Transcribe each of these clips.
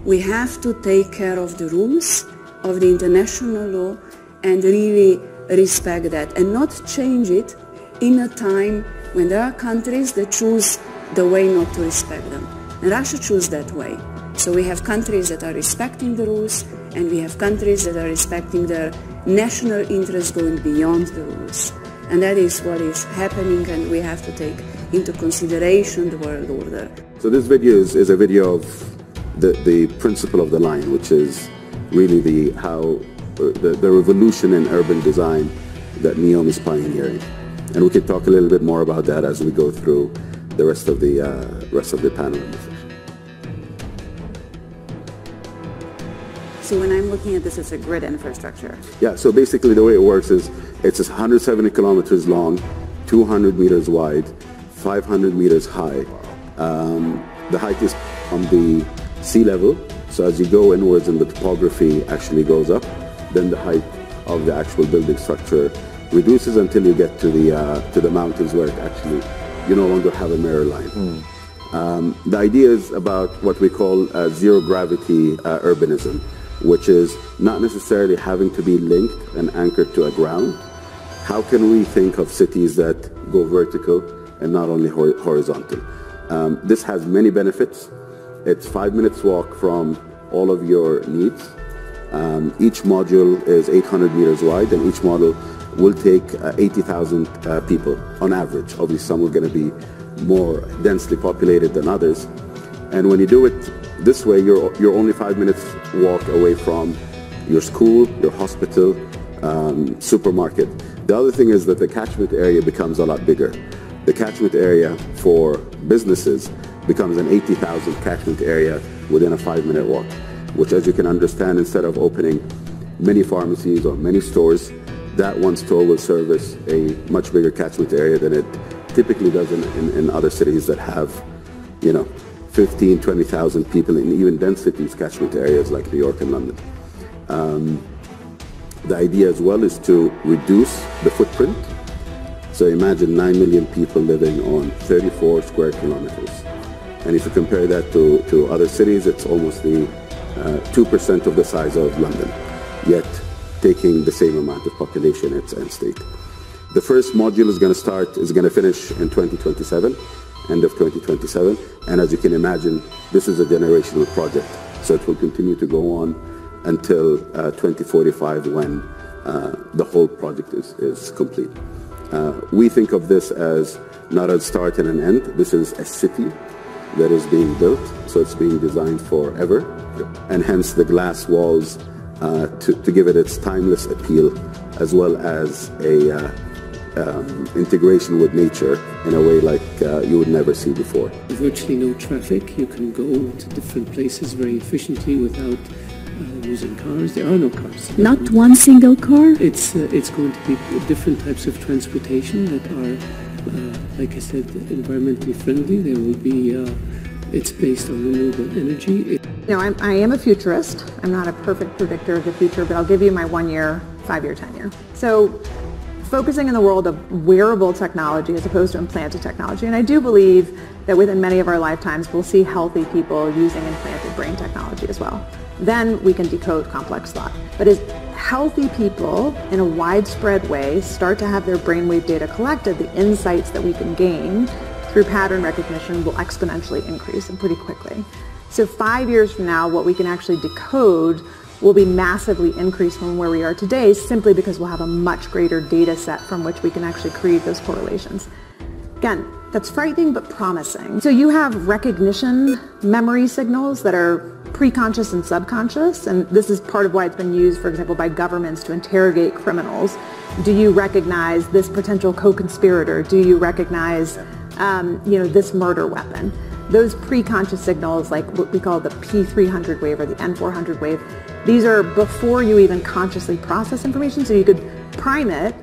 we have to take care of the rules of the international law and really respect that and not change it in a time when there are countries that choose the way not to respect them. And Russia chose that way. So we have countries that are respecting the rules, and we have countries that are respecting their national interests going beyond the rules. And that is what is happening, and we have to take into consideration the world order. So this video is a video of the principle of the line, which is really the revolution in urban design that NEOM is pioneering. And we could talk a little bit more about that as we go through the rest of the panel. So when I'm looking at this, it's a grid infrastructure. Yeah, so basically the way it works is it's 170 kilometers long, 200 meters wide, 500 meters high. The height is on the sea level, so as you go inwards and the topography actually goes up, then the height of the actual building structure reduces until you get to the mountains where it actually, you no longer have a mirror line. The idea is about what we call zero gravity urbanism, which is not necessarily having to be linked and anchored to a ground. How can we think of cities that go vertical and not only horizontal? This has many benefits. It's 5 minutes walk from all of your needs. Each module is 800 meters wide, and each module will take 80,000 people on average. Obviously, some are going to be more densely populated than others. And when you do it this way, you're only 5 minutes walk away from your school, your hospital, supermarket. The other thing is that the catchment area becomes a lot bigger. The catchment area for businesses becomes an 80,000 catchment area within a 5-minute walk, which, as you can understand, instead of opening many pharmacies or many stores, that one store will service a much bigger catchment area than it typically does in other cities that have, 15, 20,000 people in even dense cities, catchment areas like New York and London. The idea as well is to reduce the footprint. So imagine 9 million people living on 34 square kilometers. And if you compare that to other cities, it's almost the 2% of the size of London, yet taking the same amount of population at end state. The first module is going to finish in 2027, end of 2027. And as you can imagine, this is a generational project. So it will continue to go on until 2045 when the whole project is complete. We think of this as not a start and an end. This is a city that is being built, so it's being designed forever, and hence the glass walls to give it its timeless appeal, as well as a integration with nature in a way like you would never see before. Virtually no traffic. You can go to different places very efficiently without using cars. There are no cars. Not one single car? It's going to be different types of transportation that are, like I said, environmentally friendly. There will be, it's based on renewable energy. I am a futurist. I'm not a perfect predictor of the future, but I'll give you my 1-year, 5-year tenure. So focusing in the world of wearable technology as opposed to implanted technology, and I do believe that within many of our lifetimes we'll see healthy people using implanted brain technology as well. Then we can decode complex thought. But as healthy people in a widespread way start to have their brainwave data collected, the insights that we can gain through pattern recognition will exponentially increase, and pretty quickly. So 5 years from now, what we can actually decode will be massively increased from where we are today, simply because we'll have a much greater data set from which we can actually create those correlations. Again, that's frightening but promising. So you have recognition memory signals that are preconscious and subconscious, and this is part of why it's been used, for example, by governments to interrogate criminals. Do you recognize this potential co-conspirator? Do you recognize this murder weapon? Those preconscious signals, like what we call the P300 wave or the N400 wave, these are before you even consciously process information, so you could prime it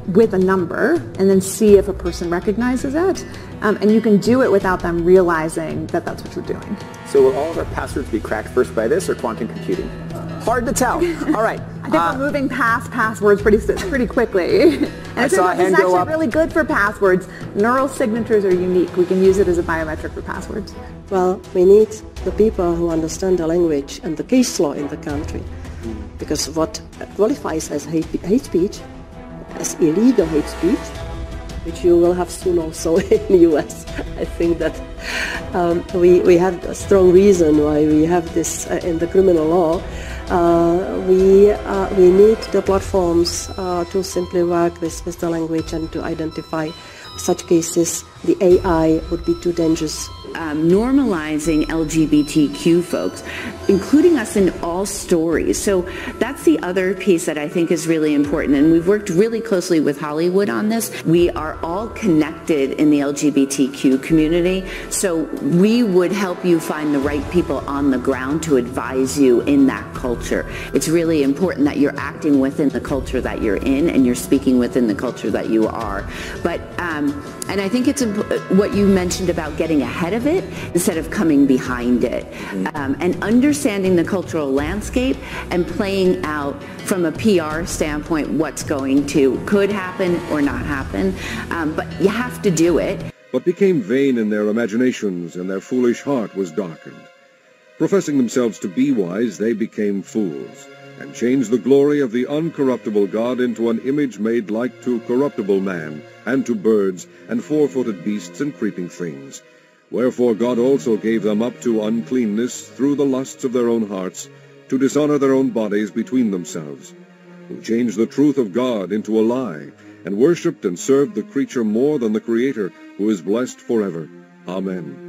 with a number and then see if a person recognizes it. And you can do it without them realizing that that's what you're doing. So will all of our passwords be cracked first by this or quantum computing? Hard to tell. All right. I think we're moving past passwords pretty quickly. And it's actually really good for passwords. Neural signatures are unique. We can use it as a biometric for passwords. Well, we need the people who understand the language and the case law in the country. Because what qualifies as hate speech, as illegal hate speech, which you will have soon also in the US. I think that we have a strong reason why we have this in the criminal law. We need the platforms to simply work with the language and to identify such cases. The AI would be too dangerous. Normalizing LGBTQ folks, including us in all stories. So that's the other piece that I think is really important. And we've worked really closely with Hollywood on this. We are all connected in the LGBTQ community. So we would help you find the right people on the ground to advise you in that culture. It's really important that you're acting within the culture that you're in and you're speaking within the culture that you are. But, and I think it's what you mentioned about getting ahead of it instead of coming behind it, and understanding the cultural landscape and playing out from a PR standpoint what's could happen or not happen, but you have to do it. But became vain in their imaginations, and their foolish heart was darkened. Professing themselves to be wise, they became fools, and changed the glory of the uncorruptible God into an image made like to corruptible man, and to birds, and four-footed beasts, and creeping things. Wherefore God also gave them up to uncleanness through the lusts of their own hearts, to dishonor their own bodies between themselves, who changed the truth of God into a lie, and worshipped and served the creature more than the Creator, who is blessed forever. Amen.